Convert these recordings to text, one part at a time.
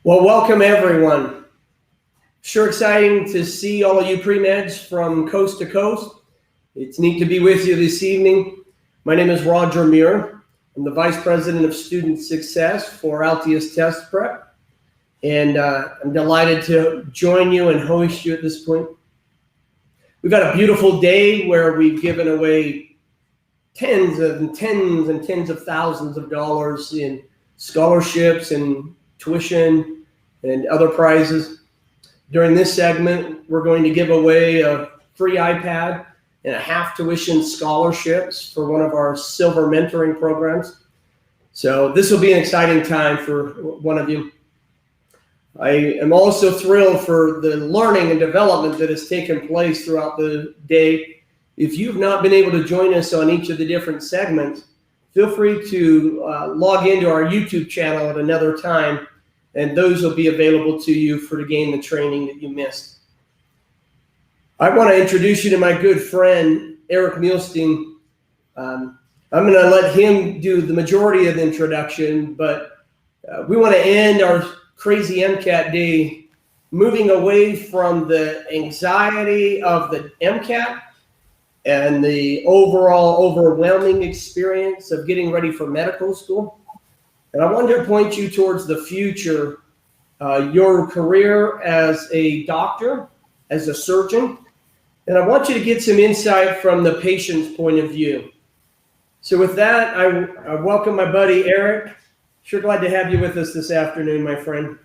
Well, welcome everyone. Sure exciting to see all of you pre-meds from coast to coast. It's neat to be with you this evening. My name is Roger Muir. I'm the Vice President of Student Success for Altius Test Prep. And I'm delighted to join you and host you at this point. We've got a beautiful day where we've given away tens of thousands of dollars in scholarships and tuition and other prizes. During this segment, we're going to give away a free iPad and a half tuition scholarships for one of our silver mentoring programs. So this will be an exciting time for one of you. I am also thrilled for the learning and development that has taken place throughout the day. If you've not been able to join us on each of the different segments, feel free to log into our YouTube channel at another time, and those will be available to you to gain the training that you missed. I want to introduce you to my good friend, Eric Nielstein. I'm going to let him do the majority of the introduction, but we want to end our crazy MCAT day moving away from the anxiety of the MCAT and the overall overwhelming experience of getting ready for medical school. And I wanted to point you towards the future, your career as a doctor, as a surgeon. And I want you to get some insight from the patient's point of view. So with that, I welcome my buddy, Eric. Sure glad to have you with us this afternoon, my friend.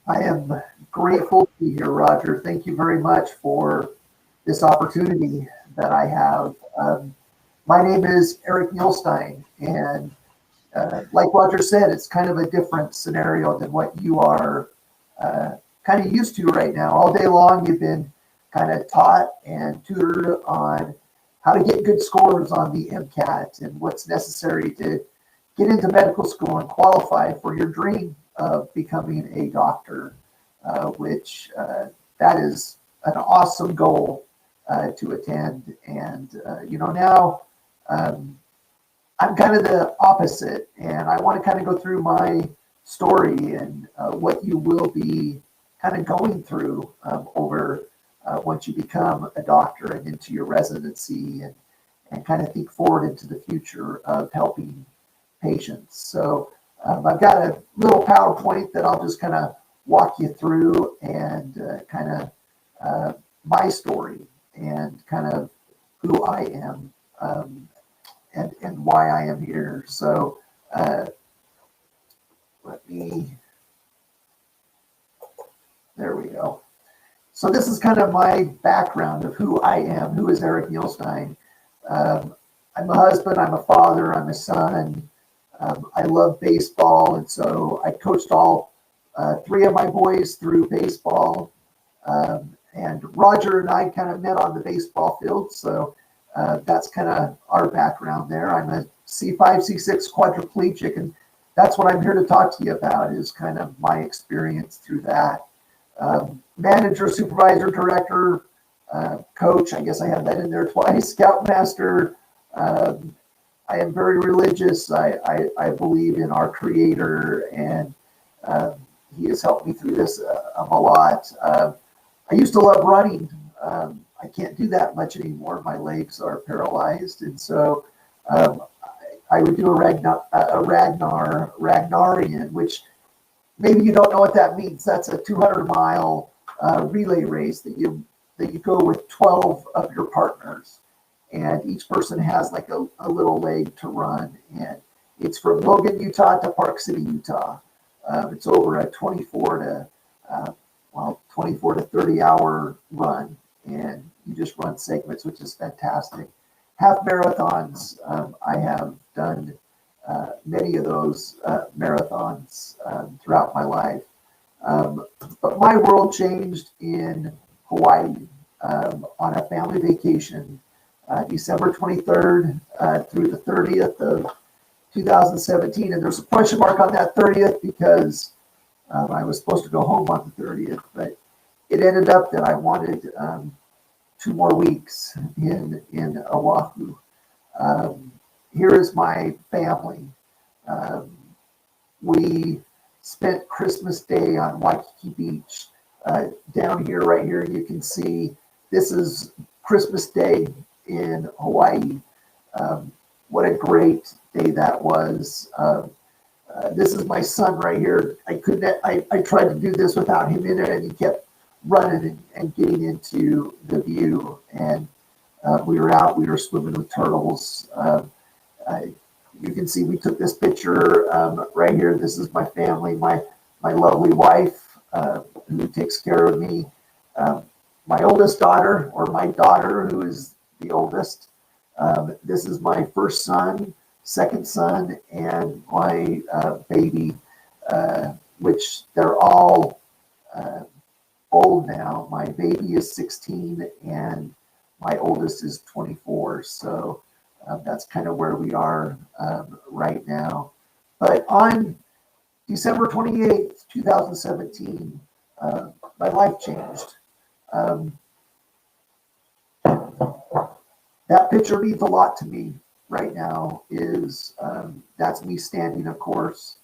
I am grateful to be here, Roger. Thank you very much for this opportunity that I have. My name is Eric Nielstein, and like Roger said, it's kind of a different scenario than what you are kind of used to right now. All day long, you've been kind of taught and tutored on how to get good scores on the MCAT and what's necessary to get into medical school and qualify for your dream of becoming a doctor, which that is an awesome goal to attend. And, now I'm kind of the opposite, and I want to kind of go through my story and what you will be kind of going through over once you become a doctor and into your residency, and kind of think forward into the future of helping patients. So I've got a little PowerPoint that I'll just kind of walk you through, and kind of my story and kind of who I am and why I am here. So there we go. So this is kind of my background of who I am. Who is Eric Nielstein? I'm a husband, I'm a father, I'm a son. I love baseball, and so I coached all three of my boys through baseball. And Roger and I kind of met on the baseball field, so that's kind of our background there. I'm a C5, C6 quadriplegic, and that's what I'm here to talk to you about, is kind of my experience through that. Manager, supervisor, director, coach, I guess I have that in there twice, scoutmaster. I am very religious. I believe in our Creator, and He has helped me through this a lot. I used to love running. I can't do that much anymore. My legs are paralyzed, and so I would do a Ragnarian, which maybe you don't know what that means. That's a 200-mile relay race that you go with 12 of your partners, and each person has like a little leg to run, and it's from Logan, Utah to Park City, Utah. It's over a 24 to 30 hour run, and you just run segments, which is fantastic. Half marathons, I have done many of those marathons throughout my life. But my world changed in Hawaii on a family vacation, December 23rd through the 30th of 2017. And there's a question mark on that 30th because I was supposed to go home on the 30th, but it ended up that I wanted 2 more weeks in Oahu. Here is my family. We spent Christmas Day on Waikiki Beach. Down here, right here, you can see this is Christmas Day in Hawaii. What a great day that was. This is my son right here. I tried to do this without him in it, and he kept running and getting into the view. And we were out, we were swimming with turtles. You can see we took this picture right here. This is my family, my lovely wife who takes care of me. My oldest daughter, or my daughter, who is the oldest. This is my first son, second son, and my baby, which they're all old now. My baby is 16 and my oldest is 24. So that's kind of where we are right now. But on December 28th, 2017, my life changed. That picture means a lot to me right now. That's me standing, of course.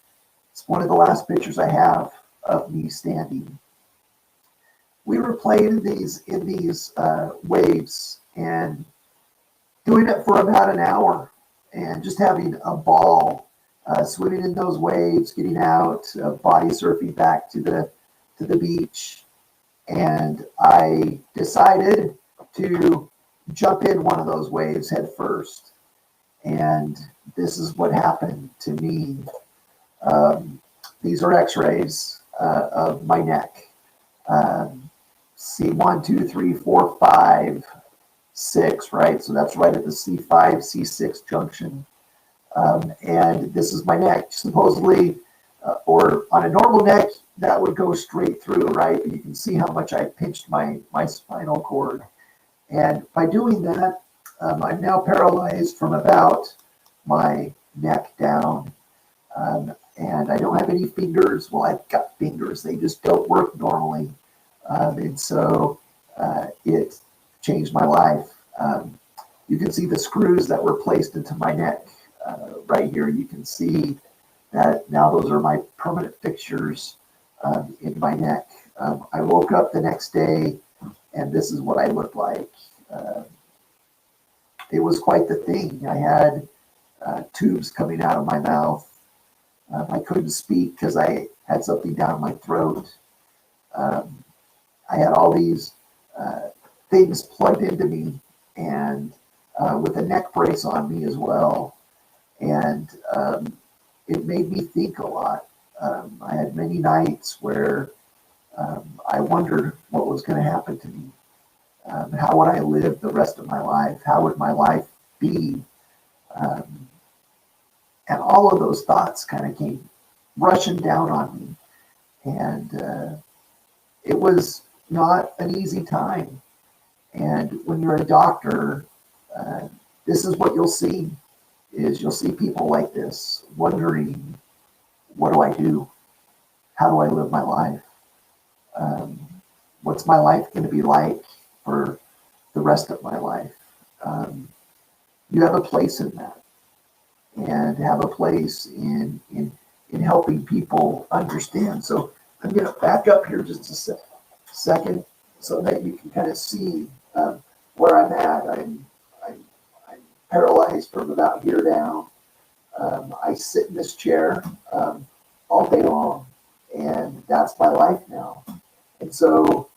It's one of the last pictures I have of me standing. We were playing in these waves and doing it for about an hour and just having a ball, swimming in those waves, getting out, body surfing back to the beach. And I decided to jump in one of those waves head first. And this is what happened to me. These are x-rays of my neck. C 1, 2, 3, 4, 5, 6, right? So that's right at the C5, C6 junction. And this is my neck. Supposedly, or on a normal neck, that would go straight through, right? But you can see how much I pinched my spinal cord. And by doing that, I'm now paralyzed from about my neck down. And I don't have any fingers. Well, I've got fingers. They just don't work normally. And so it changed my life. You can see the screws that were placed into my neck right here. You can see that now those are my permanent fixtures in my neck. I woke up the next day and this is what I looked like. It was quite the thing. I had tubes coming out of my mouth. I couldn't speak because I had something down my throat. I had all these things plugged into me and with a neck brace on me as well. And it made me think a lot. I had many nights where I wondered what was going to happen to me. How would I live the rest of my life? How would my life be? And all of those thoughts kind of came rushing down on me. And it was not an easy time. And when you're a doctor, this is what you'll see, is you'll see people like this wondering, what do I do? How do I live my life? What's my life going to be like for the rest of my life? You have a place in that, and have a place in helping people understand. So I'm going to back up here just a second so that you can kind of see where I'm at. I'm paralyzed from about here down. I sit in this chair all day long, and that's my life now. And so,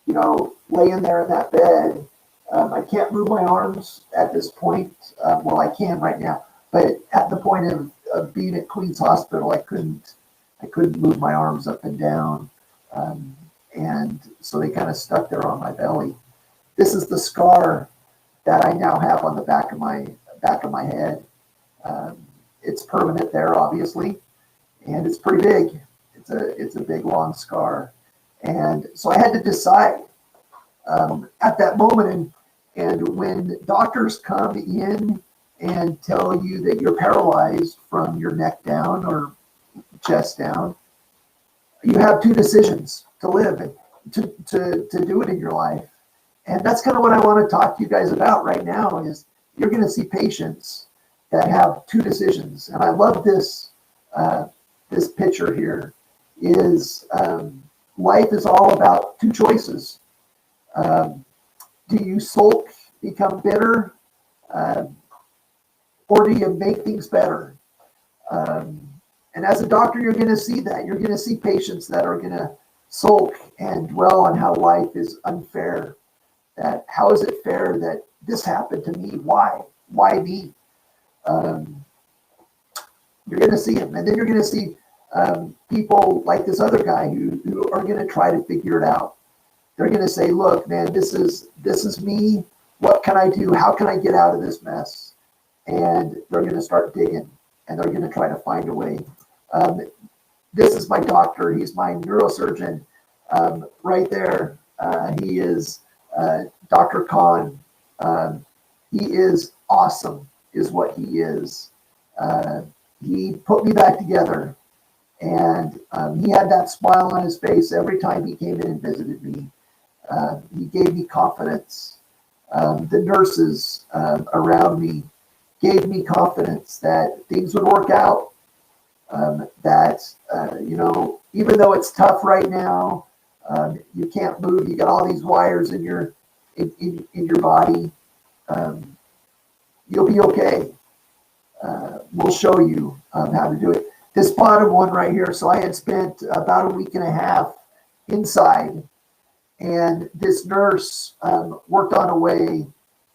laying there in that bed, I can't move my arms at this point. Well, I can right now, but at the point of being at Queen's Hospital, I couldn't move my arms up and down. And so they kind of stuck there on my belly. This is the scar that I now have on the back of my head. It's permanent there, obviously, and it's pretty big. It's a big, long scar. And so I had to decide at that moment, and when doctors come in and tell you that you're paralyzed from your neck down or chest down, you have two decisions to live and to do it in your life. And that's kind of what I want to talk to you guys about right now, is you're going to see patients that have two decisions. And I love this this picture here is life is all about two choices. Do you sulk, become bitter, or do you make things better? And as a doctor, you're going to see that. You're going to see patients that are going to sulk and dwell on how life is unfair. That how is it fair that this happened to me? Why? Why me? You're going to see them. And then you're going to see people like this other guy who are going to try to figure it out. They're going to say, look, man, this is me. What can I do? How can I get out of this mess? And they're going to start digging, and they're going to try to find a way. This is my doctor. He's my neurosurgeon right there. He is Dr. Khan. He is awesome, is what he is. He put me back together, and he had that smile on his face every time he came in and visited me. He gave me confidence. The nurses around me gave me confidence that things would work out. That even though it's tough right now, you can't move. You got all these wires in your body. You'll be okay. We'll show you how to do it. This bottom one right here. So I had spent about a week and a half inside, and this nurse worked on a way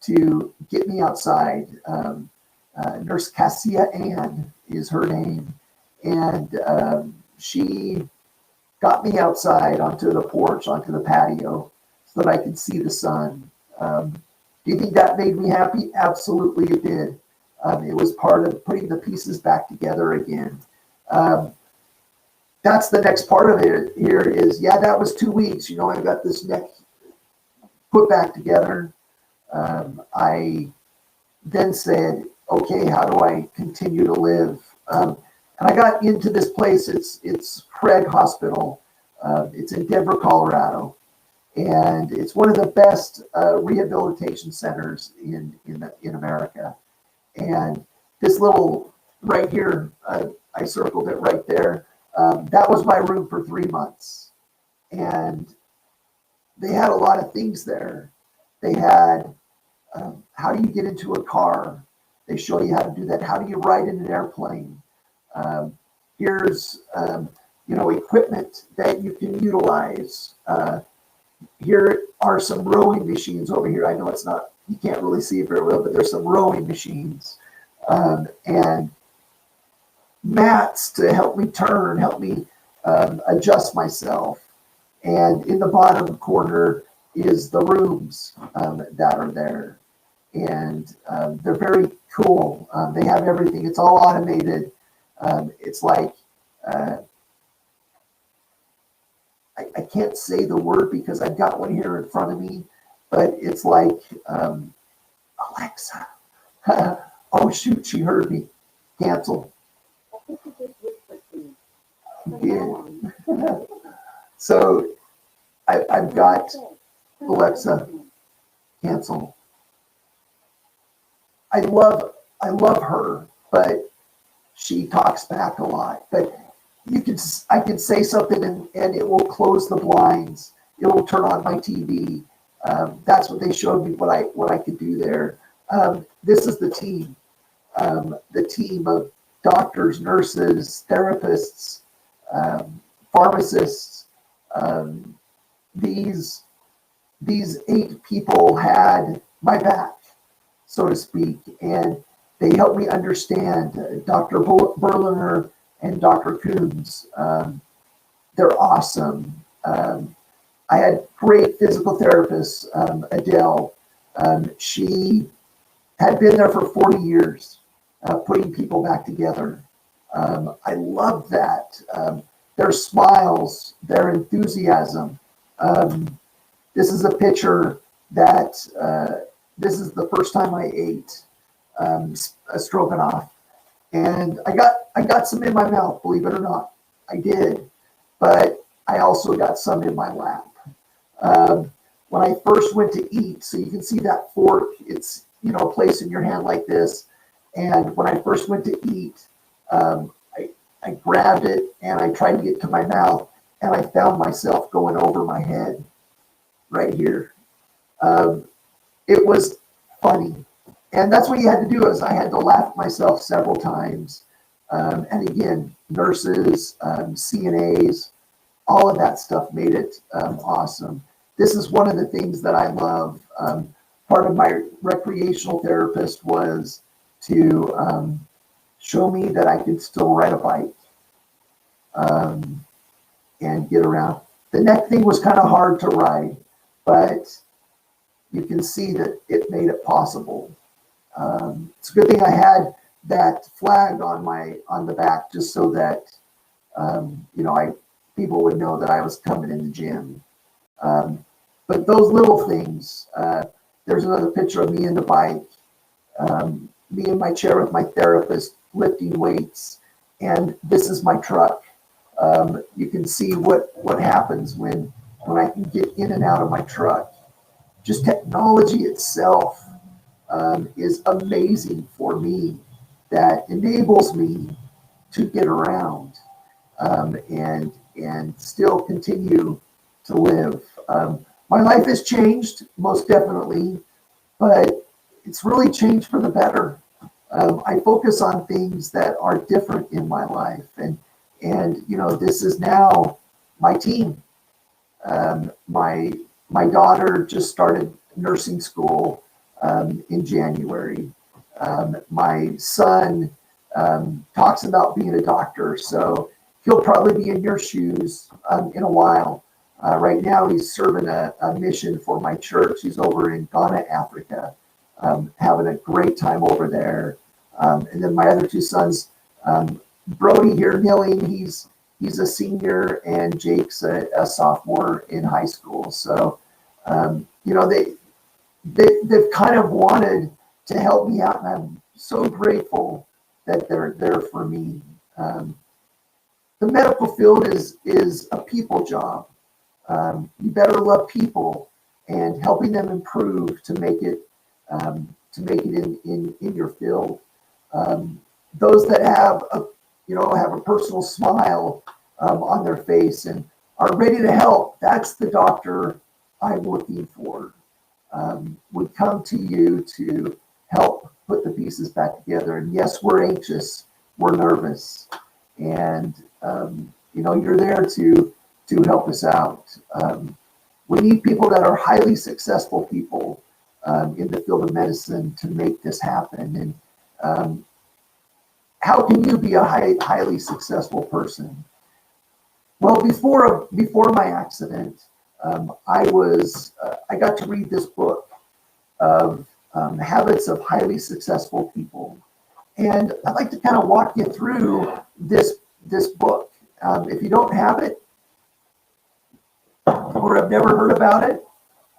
to get me outside. Nurse Cassia Ann is her name. And she got me outside onto the porch, onto the patio, so that I could see the sun. Do you think that made me happy? Absolutely it did. It was part of putting the pieces back together again. That's the next part of it here is, yeah, that was 2 weeks. I got this neck put back together. I then said, okay, how do I continue to live? And I got into this place. It's Craig Hospital. It's in Denver, Colorado, and it's one of the best rehabilitation centers in America. And this little right here, I circled it right there. That was my room for 3 months, and they had a lot of things there. They had how do you get into a car? They show you how to do that. How do you ride in an airplane? Here's equipment that you can utilize. Here are some rowing machines over here. I know it's not, you can't really see it very well, but there's some rowing machines and mats to help me turn, help me adjust myself. And in the bottom corner is the rooms that are there. And they're very cool. They have everything. It's all automated. It's like, I can't say the word because I've got one here in front of me, but it's like, Alexa. Oh, shoot, she heard me. Cancel. Yeah. So I've got Alexa, cancel. I love her, but she talks back a lot. But I can say something and it will close the blinds. It will turn on my TV. That's what they showed me what I could do there. This is the team of doctors, nurses, therapists, pharmacists. These 8 people had my back, so to speak, and they helped me understand Dr. Berliner and Dr. Coons. They're awesome. I had great physical therapists, Adele. She had been there for 40 years, putting people back together. I love that. Their smiles, their enthusiasm. This is a picture that this is the first time I ate a stroganoff, and I got some in my mouth, believe it or not. I did, but I also got some in my lap. When I first went to eat, so you can see that fork, it's placed in your hand like this. And when I first went to eat, I grabbed it and I tried to get to my mouth, and I found myself going over my head right here. It was funny. And that's what you had to do is I had to laugh at myself several times. And again, nurses, CNAs, all of that stuff made it awesome. This is one of the things that I love. Part of my recreational therapist was to show me that I could still ride a bike and get around. The neck thing was kind of hard to ride, but you can see that it made it possible. It's a good thing I had that flag on the back just so that people would know that I was coming in the gym. But those little things. There's another picture of me in the bike, me in my chair with my therapist lifting weights, and this is my truck. You can see what happens when I can get in and out of my truck. Just technology itself is amazing for me, that enables me to get around and still continue to live. My life has changed, most definitely, but it's really changed for the better. I focus on things that are different in my life, and this is now my team. My daughter just started nursing school in January. My son talks about being a doctor, so he'll probably be in your shoes in a while. Right now, he's serving a mission for my church. He's over in Ghana, Africa, having a great time over there. And then my other two sons, Brody here, kneeling, he's a senior, and Jake's a sophomore in high school. So, they've kind of wanted to help me out, and I'm so grateful that they're there for me. The medical field is a people job. You better love people and helping them improve to make it in your field. Those that have a personal smile on their face and are ready to help, that's the doctor I'm looking for. Would come to you to help put the pieces back together. And yes, we're anxious, we're nervous, and you're there to help us out. We need people that are highly successful people in the field of medicine to make this happen. And how can you be a highly successful person? Well, before my accident, I got to read this book of Habits of Highly Successful People, and I'd like to kind of walk you through this book. If you don't have it or have never heard about it,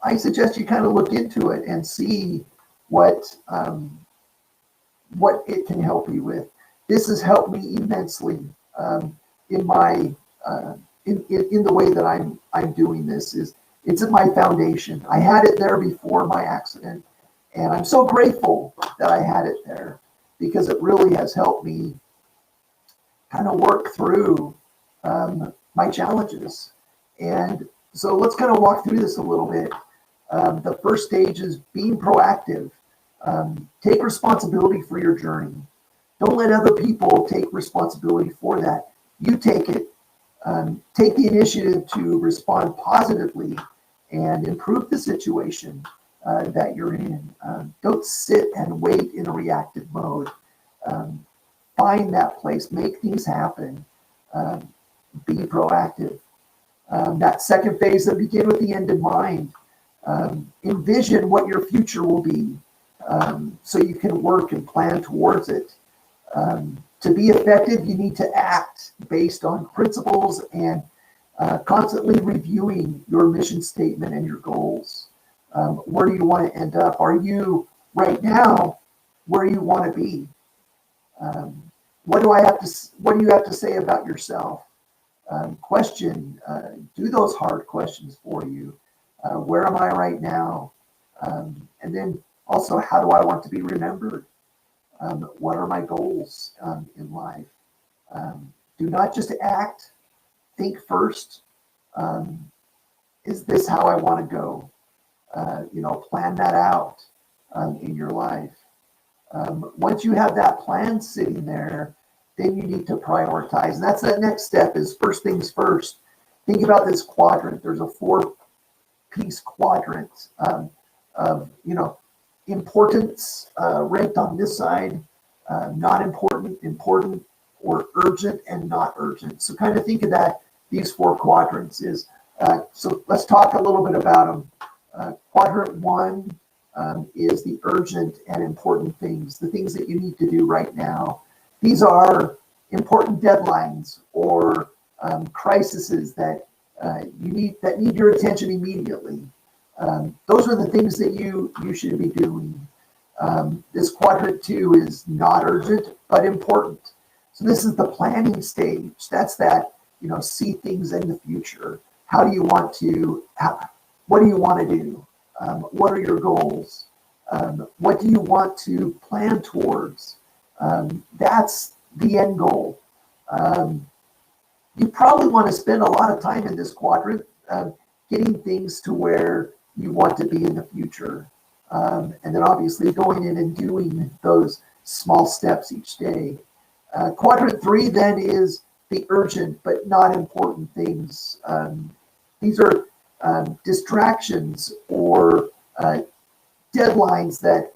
I suggest you kind of look into it and see what it can help you with. This has helped me immensely in my in the way that I'm doing this. It's in my foundation. I had it there before my accident, and I'm so grateful that I had it there, because it really has helped me kind of work through my challenges. And so let's kind of walk through this a little bit. The first stage is being proactive. Take responsibility for your journey. Don't let other people take responsibility for that. You take it. Take the initiative to respond positively and improve the situation that you're in. Don't sit and wait in a reactive mode. Find that place. Make things happen. Be proactive. That second phase, that begin with the end in mind. Envision what your future will be, so you can work and plan towards it. To be effective, you need to act based on principles and constantly reviewing your mission statement and your goals. Where do you want to end up? Are you right now where you want to be? What do you have to say about yourself? Do those hard questions for you. Where am I right now? And then also, how do I want to be remembered? What are my goals in life? Do not just act. Think first. Is this how I want to go? Plan that out in your life. Once you have that plan sitting there, then you need to prioritize. And that's that next step is first things first. Think about this quadrant. There's a 4-piece quadrant of importance ranked on this side, not important, important, or urgent and not urgent. So kind of think of that, these 4 quadrants is, so let's talk a little bit about them. Quadrant 1 is the urgent and important things, the things that you need to do right now. These are important deadlines or crises that that need your attention immediately. Those are the things that you should be doing. This quadrant 2 is not urgent but important. So this is the planning stage. That's that, see things in the future. How do you want to? What do you want to do? What are your goals? What do you want to plan towards? That's the end goal. You probably want to spend a lot of time in this quadrant getting things to where you want to be in the future. And then obviously going in and doing those small steps each day. Quadrant 3 then is the urgent but not important things. These are distractions or deadlines that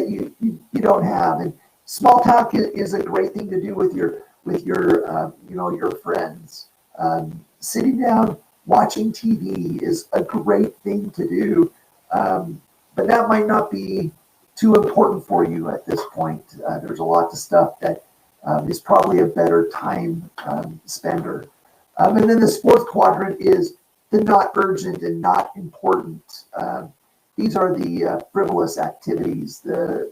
you don't have. And small talk is a great thing to do with your friends. Sitting down watching TV is a great thing to do, but that might not be too important for you at this point. There's a lot of stuff that is probably a better time spender. And then this 4th quadrant is the not urgent and not important. These are the frivolous activities, the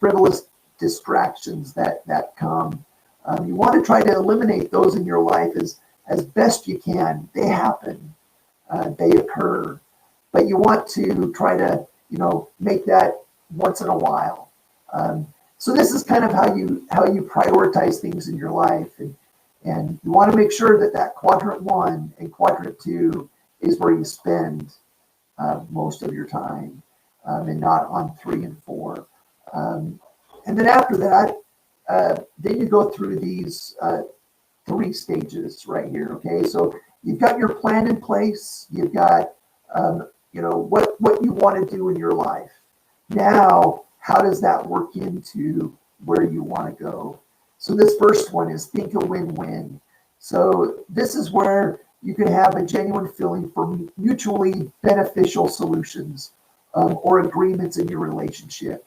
frivolous distractions that come. You want to try to eliminate those in your life as best you can. They happen, they occur, but you want to try to make that once in a while. So this is kind of how you prioritize things in your life, and you want to make sure that quadrant 1 and quadrant 2 is where you spend most of your time, and not on 3 and 4. And then after that, then you go through these 3 stages right here. Okay, so you've got your plan in place. You've got what you want to do in your life. Now, how does that work into where you want to go? So this first one is think a win-win. So this is where you can have a genuine feeling for mutually beneficial solutions or agreements in your relationship.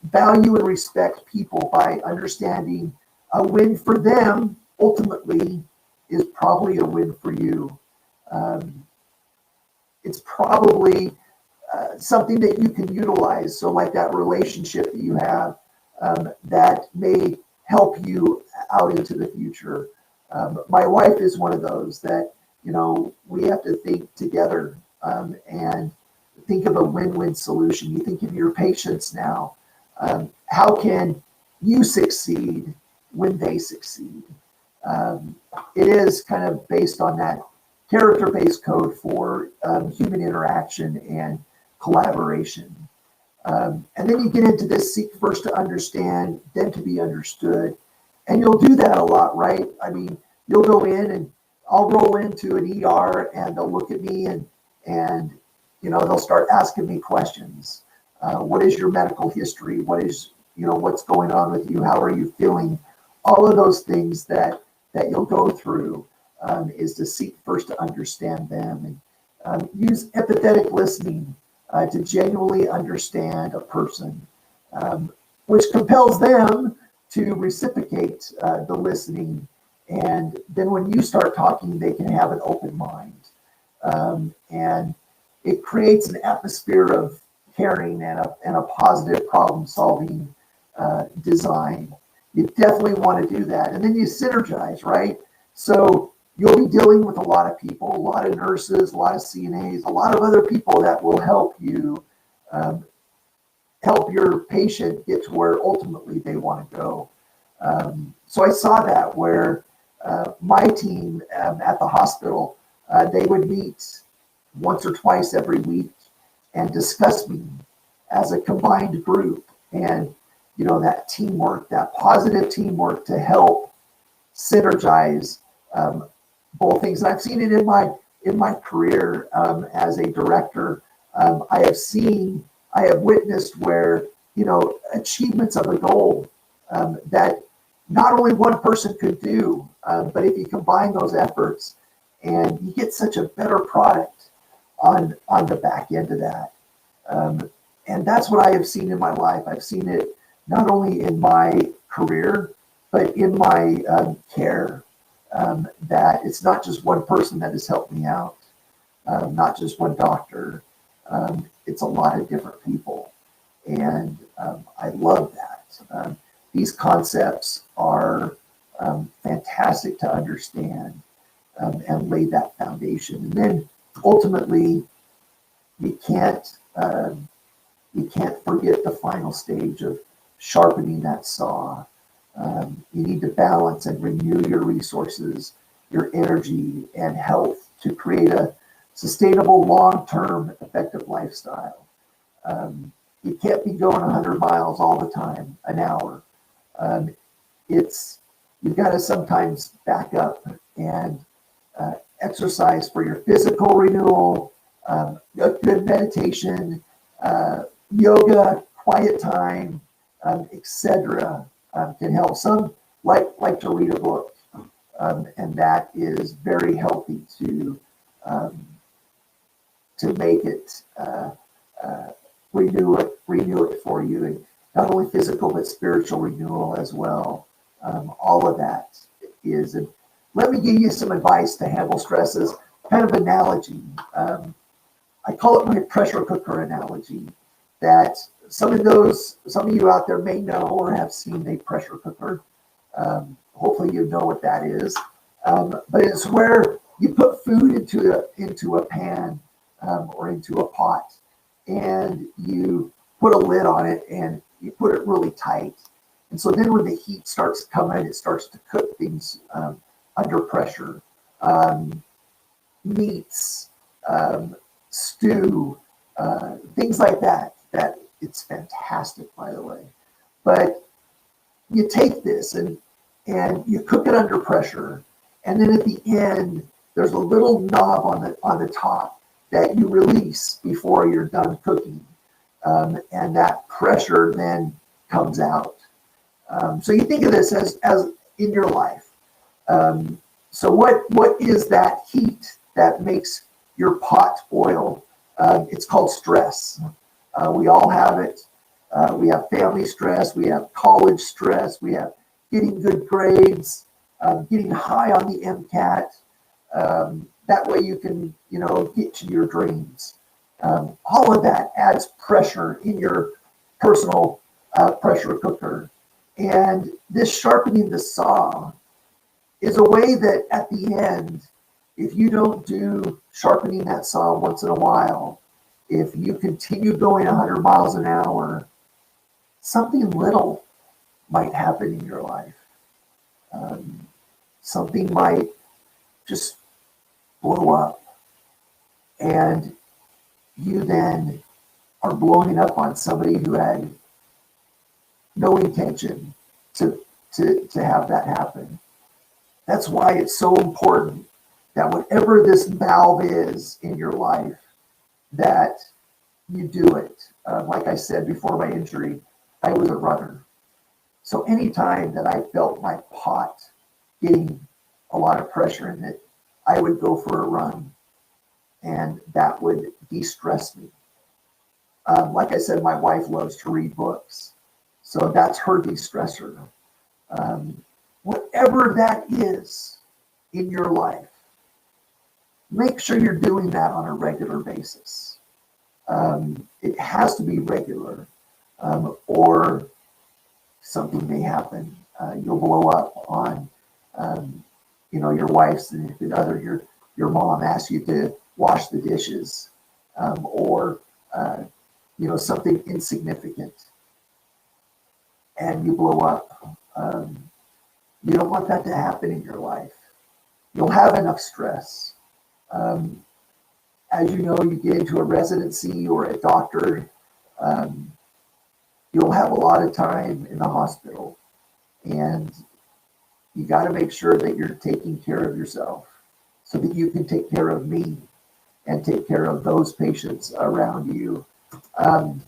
Value and respect people by understanding a win for them ultimately is probably a win for you. It's probably something that you can utilize. So like that relationship that you have that may help you out into the future. My wife is one of those that, we have to think together and think of a win-win solution. You think of your patients now. How can you succeed when they succeed? It is kind of based on that character-based code for human interaction and collaboration. And then you get into this seek first to understand, then to be understood. And you'll do that a lot, right? I mean, you'll go in and I'll roll into an ER and they'll look at me and they'll start asking me questions. What is your medical history? What is, what's going on with you? How are you feeling? All of those things that you'll go through is to seek first to understand them and use empathetic listening to genuinely understand a person, which compels them to reciprocate the listening. And then when you start talking, they can have an open mind. And it creates an atmosphere of caring and a positive problem-solving design. You definitely want to do that. And then you synergize, right? So you'll be dealing with a lot of people, a lot of nurses, a lot of CNAs, a lot of other people that will help you help your patient get to where ultimately they want to go. So I saw that where my team at the hospital, they would meet once or twice every week and discuss me as a combined group. And, that teamwork, that positive teamwork to help synergize both things. And I've seen it in my career as a director. I have witnessed where, achievements of a goal that not only one person could do, but if you combine those efforts, and you get such a better product on the back end of that. And that's what I have seen in my life. I've seen it not only in my career, but in my care, that it's not just one person that has helped me out, not just one doctor. It's a lot of different people. And I love that. These concepts are fantastic to understand and lay that foundation. And then ultimately, you can't forget the final stage of sharpening that saw. You need to balance and renew your resources, your energy and health to create a sustainable, long-term, effective lifestyle. You can't be going 100 miles all the time, an hour. You've got to sometimes back up and exercise for your physical renewal, good meditation, yoga, quiet time, etc. Can help. Some like to read a book, and that is very healthy to make it renew it for you, and not only physical but spiritual renewal as well. All of that is. And let me give you some advice to handle stresses. Kind of analogy. I call it my pressure cooker analogy. That some of you out there may know or have seen a pressure cooker. Hopefully you know what that is. But it's where you put food into a pan or into a pot, and you put a lid on it and you put it really tight. And so then when the heat starts coming, it starts to cook things under pressure. Meats, stew, things like that. That it's fantastic, by the way. But you take this and you cook it under pressure, and then at the end there's a little knob on the top that you release before you're done cooking, and that pressure then comes out. So you think of this as in your life. So what is that heat that makes your pot boil? It's called stress. We all have it. We have family stress. We have college stress. We have getting good grades, getting high on the MCAT. That way you can, get to your dreams. All of that adds pressure in your personal pressure cooker. And this sharpening the saw is a way that at the end, if you don't do sharpening that saw once in a while, if you continue going 100 miles an hour, something little might happen in your life. Something might just blow up, and you then are blowing up on somebody who had no intention to have that happen. That's why it's so important that whatever this valve is in your life, that you do it. Like I said before my injury, I was a runner. So anytime that I felt my pot getting a lot of pressure in it, I would go for a run, and that would de-stress me. Like I said, my wife loves to read books, so that's her de-stressor. Whatever that is in your life, make sure you're doing that on a regular basis. It has to be regular, or something may happen. You'll blow up on, your wife's significant other. Your mom asks you to wash the dishes, or something insignificant, and you blow up. You don't want that to happen in your life. You'll have enough stress. Um, as you know, you get into a residency or a doctor, um, you'll have a lot of time in the hospital. And you got to make sure that you're taking care of yourself so that you can take care of me and take care of those patients around you. Um,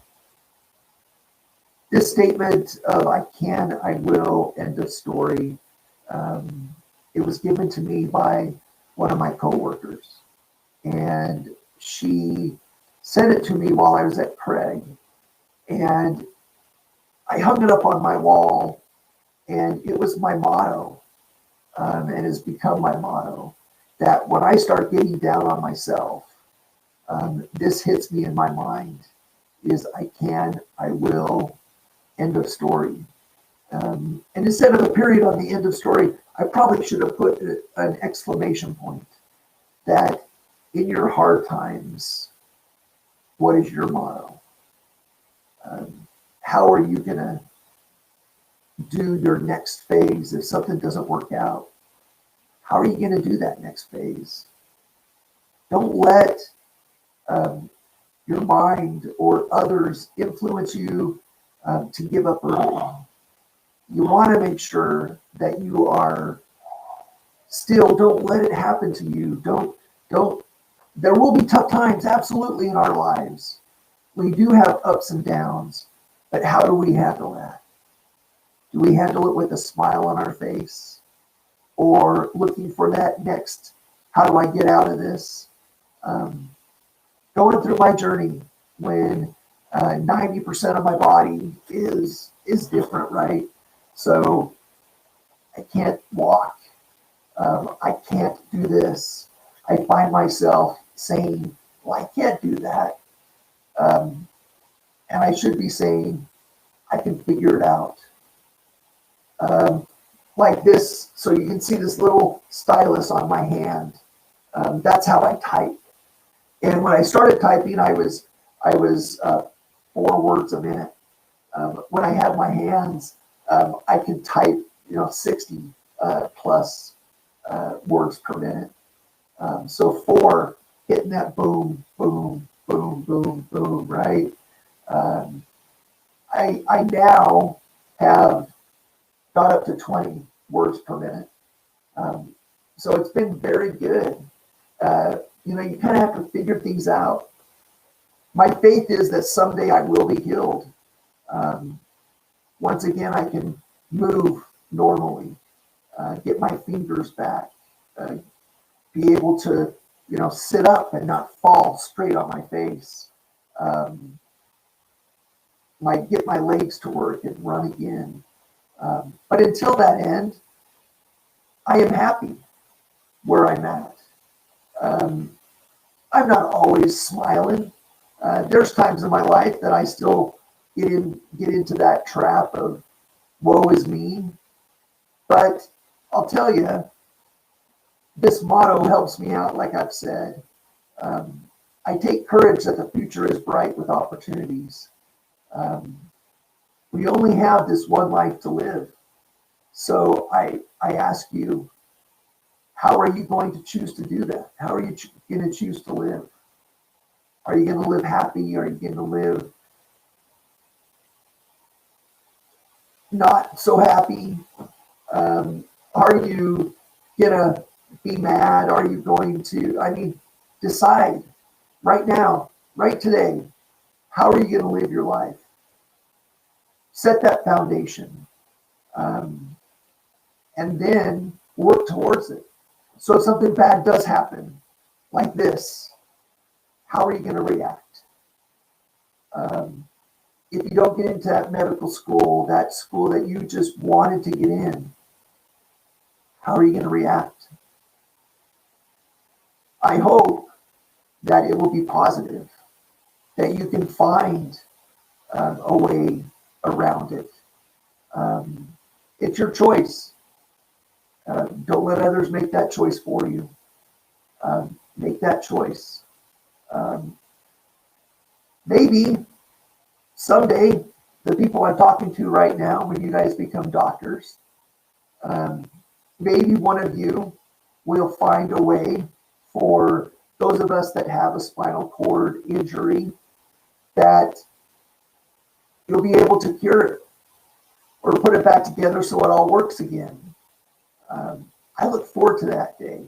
this statement of I can, I will, end of story, it was given to me by one of my coworkers. And she sent it to me while I was at Craig. And I hung it up on my wall, and it was my motto, and has become my motto, that when I start getting down on myself, this hits me in my mind, is I can, I will, end of story. And instead of a period on the end of story, I probably should have put an exclamation point, that in your hard times, what is your motto? How are you going to do your next phase if something doesn't work out? How are you going to do that next phase? Don't let your mind or others influence you to give up early. You want to make sure that you are still, don't let it happen to you. Don't, there will be tough times, absolutely, in our lives. We do have ups and downs, but how do we handle that? Do we handle it with a smile on our face, or looking for that next, how do I get out of this? Going through my journey when 90% of my body is different, right? So I can't walk. I can't do this. I find myself saying, well, I can't do that. And I should be saying, I can figure it out. Like this, so you can see this little stylus on my hand. That's how I type. And when I started typing, I was 4 words a minute. When I had my hands, I could type 60 plus words per minute. So 4, hitting that boom, boom, boom, boom, boom, right? I now have got up to 20 words per minute. So it's been very good. You kind of have to figure things out. My faith is that someday I will be healed. Once again, I can move normally, get my fingers back, be able to, sit up and not fall straight on my face. Get my legs to work and run again. But until that end, I am happy where I'm at. I'm not always smiling. There's times in my life that I still get into that trap of woe is me. But I'll tell you, this motto helps me out, like I've said. I take courage that the future is bright with opportunities. We only have this one life to live. So I ask you, how are you going to choose to do that? How are you going to choose to live? Are you going to live happy? Are you going to live not so happy? Are you going to be mad? Are you going to, decide right now, right today, how are you going to live your life? Set that foundation. And then work towards it. So if something bad does happen, like this, how are you going to react? If you don't get into that medical school, that school that you just wanted to get in, how are you going to react? I hope that it will be positive, that you can find a way around it. It's your choice. Don't let others make that choice for you. Make that choice. Maybe someday the people I'm talking to right now, when you guys become doctors, Maybe one of you will find a way for those of us that have a spinal cord injury that you'll be able to cure it or put it back together so it all works again. I look forward to that day.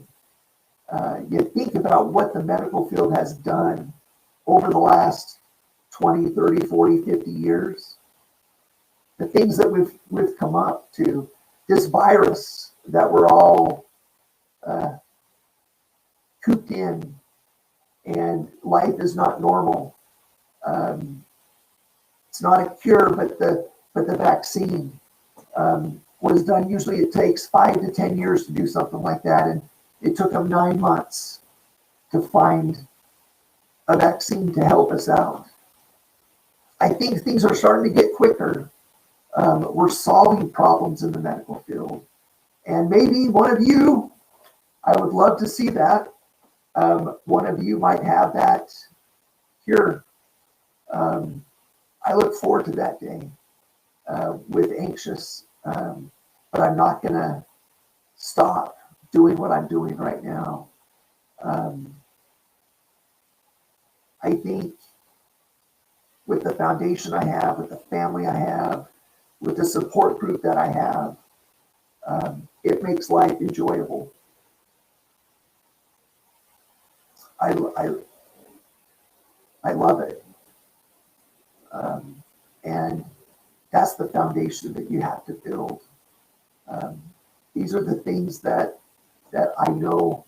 You think about what the medical field has done over the last 20, 30, 40, 50 years. The things that we've come up to, this virus that we're all cooped in, and life is not normal. It's not a cure, but the vaccine was done. Usually it takes 5 to 10 years to do something like that, and it took them 9 months to find a vaccine to help us out. I think things are starting to get quicker. We're solving problems in the medical field. And maybe one of you, I would love to see that. One of you might have that cure. I look forward to that day with anxious, but I'm not going to stop doing what I'm doing right now. I think with the foundation I have, with the family I have, with the support group that I have, it makes life enjoyable. I love it. And that's the foundation that you have to build. These are the things that I know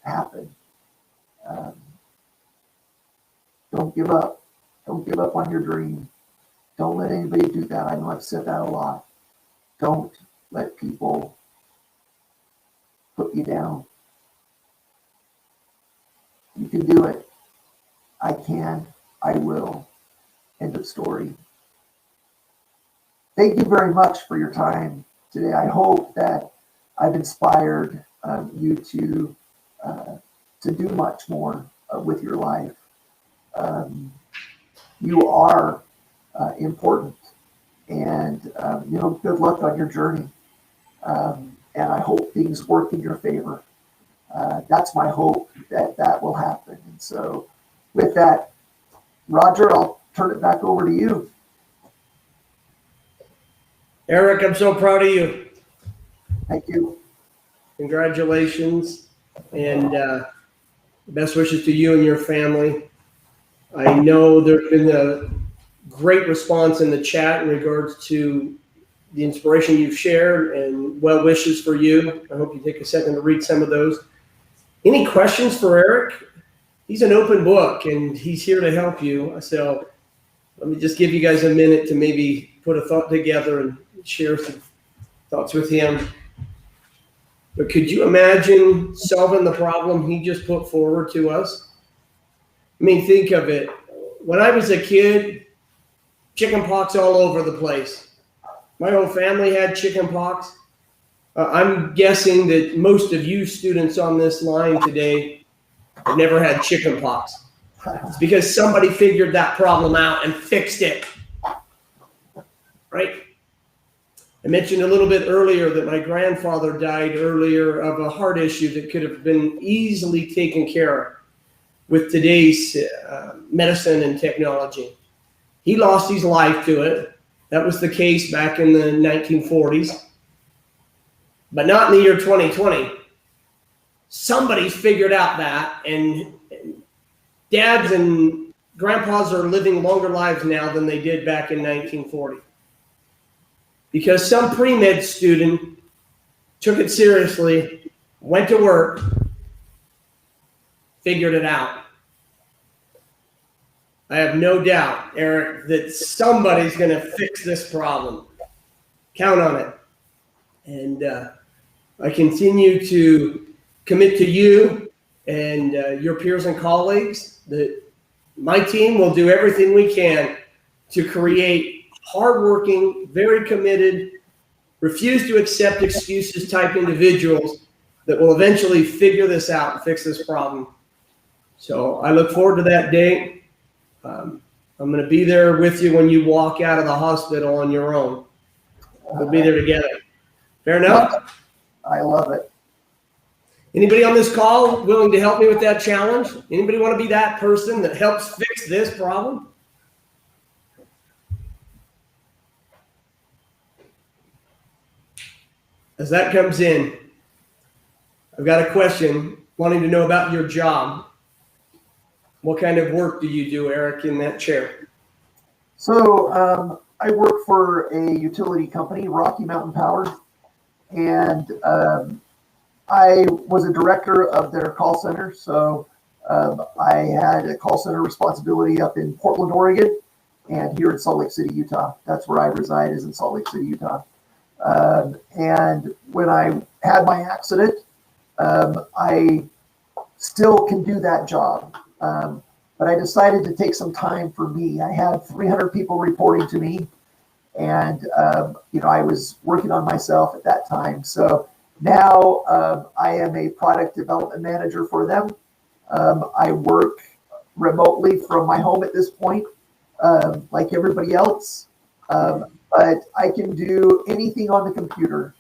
happen. Don't give up. Don't give up on your dream. Don't let anybody do that. I know I've said that a lot. Don't let people put you down. You can do it. I can. I will. End of story. Thank you very much for your time today. I hope that I've inspired you to do much more with your life. You are important, and good luck on your journey. And I hope things work in your favor. That's my hope that will happen. And so, with that, Roger, I'll turn it back over to you. Eric, I'm so proud of you. Thank you. Congratulations, and best wishes to you and your family. I know there's been a great response in the chat in regards to the inspiration you've shared and well wishes for you. I hope you take a second to read some of those. Any questions for Eric? He's an open book, and he's here to help you. So let me just give you guys a minute to maybe put a thought together and share some thoughts with him. But could you imagine solving the problem he just put forward to us? I mean, think of it. When I was a kid, chicken pox all over the place. My whole family had chicken pox. I'm guessing that most of you students on this line today have never had chicken pox. It's because somebody figured that problem out and fixed it, right? I mentioned a little bit earlier that my grandfather died earlier of a heart issue that could have been easily taken care of with today's medicine and technology. He lost his life to it. That was the case back in the 1940s, but not in the year 2020. Somebody's figured out that, and dads and grandpas are living longer lives now than they did back in 1940. Because some pre-med student took it seriously, went to work, figured it out. I have no doubt, Eric, that somebody's going to fix this problem. Count on it. And I continue to commit to you and your peers and colleagues that my team will do everything we can to create hardworking, very committed, refuse to accept excuses type individuals that will eventually figure this out and fix this problem. So I look forward to that day. I'm going to be there with you when you walk out of the hospital on your own. We'll be there together. Fair enough? I love it. Anybody on this call willing to help me with that challenge? Anybody want to be that person that helps fix this problem? As that comes in, I've got a question wanting to know about your job. What kind of work do you do, Eric, in that chair? So I work for a utility company, Rocky Mountain Power, and I was a director of their call center. So I had a call center responsibility up in Portland, Oregon, and here in Salt Lake City, Utah. That's where I reside, is in Salt Lake City, Utah. And when I had my accident, I still can do that job. But I decided to take some time for me. I had 300 people reporting to me, and I was working on myself at that time. So now I am a product development manager for them. I work remotely from my home at this point, like everybody else. But I can do anything on the computer.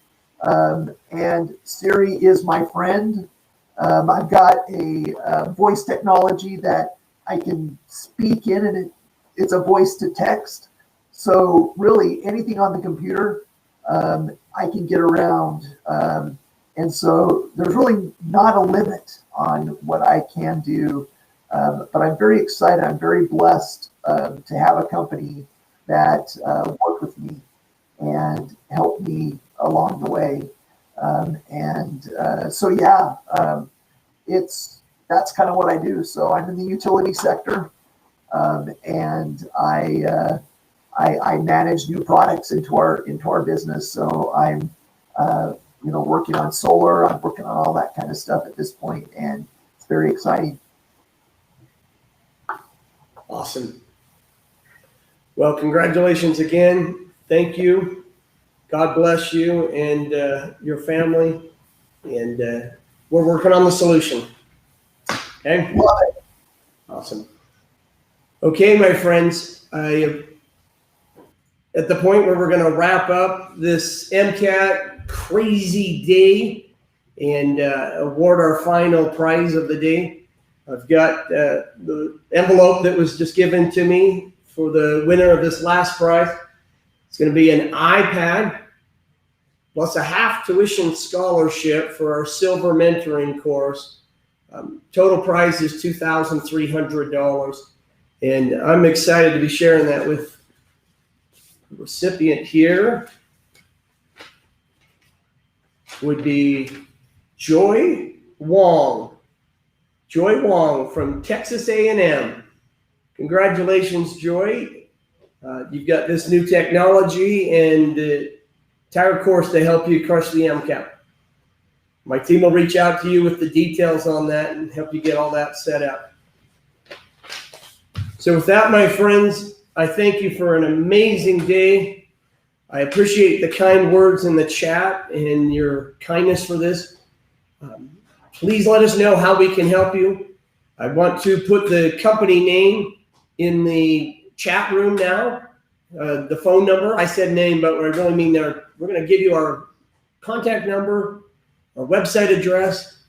And Siri is my friend. I've got a voice technology that I can speak in, and it's a voice to text. So really anything on the computer, I can get around. And so there's really not a limit on what I can do. But I'm very excited. I'm very blessed to have a company that worked with me and helped me along the way. That's kind of what I do. So I'm in the utility sector, and I manage new products into our business. So I'm working on solar. I'm working on all that kind of stuff at this point, and it's very exciting. Awesome. Well, congratulations again. Thank you. God bless you and your family. And we're working on the solution. Okay? Love it. Awesome. Okay, my friends, I am at the point where we're going to wrap up this MCAT crazy day and award our final prize of the day. I've got the envelope that was just given to me for the winner of this last prize. It's going to be an iPad plus a half tuition scholarship for our silver mentoring course. Total prize is $2,300. And I'm excited to be sharing that with the recipient here. Would be Joy Wong. Joy Wong from Texas A&M. Congratulations, Joy. You've got this new technology and the entire course to help you crush the MCAT. My team will reach out to you with the details on that and help you get all that set up. So with that, my friends, I thank you for an amazing day. I appreciate the kind words in the chat and your kindness for this. Please let us know how we can help you. I want to put the company name in the chat room now. The phone number, I said name, but what I really mean there, we're going to give you our contact number, our website address.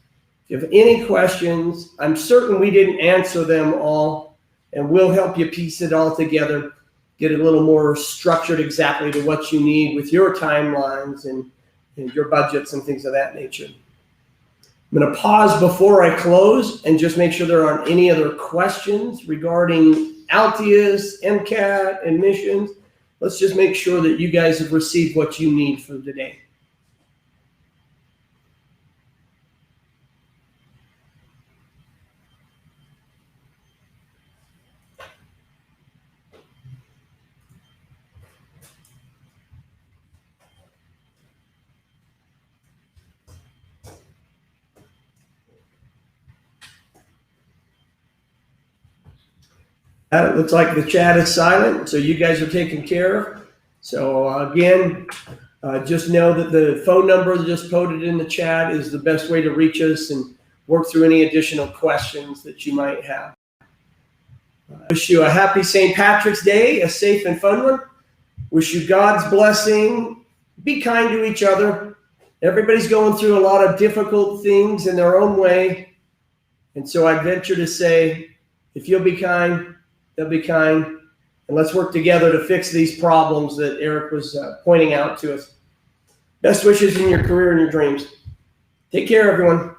If you have any questions, I'm certain we didn't answer them all, and we'll help you piece it all together, get it a little more structured exactly to what you need with your timelines and your budgets and things of that nature. I'm going to pause before I close and just make sure there aren't any other questions regarding Altius, MCAT, admissions. Let's just make sure that you guys have received what you need for today. It looks like the chat is silent, so you guys are taken care of. So again, just know that the phone number just posted in the chat is the best way to reach us and work through any additional questions that you might have. Wish you a happy St. Patrick's Day, a safe and fun one. Wish you God's blessing. Be kind to each other. Everybody's going through a lot of difficult things in their own way. And so I'd venture to say, if you'll be kind, they'll be kind. And let's work together to fix these problems that Eric was pointing out to us. Best wishes in your career and your dreams. Take care, everyone.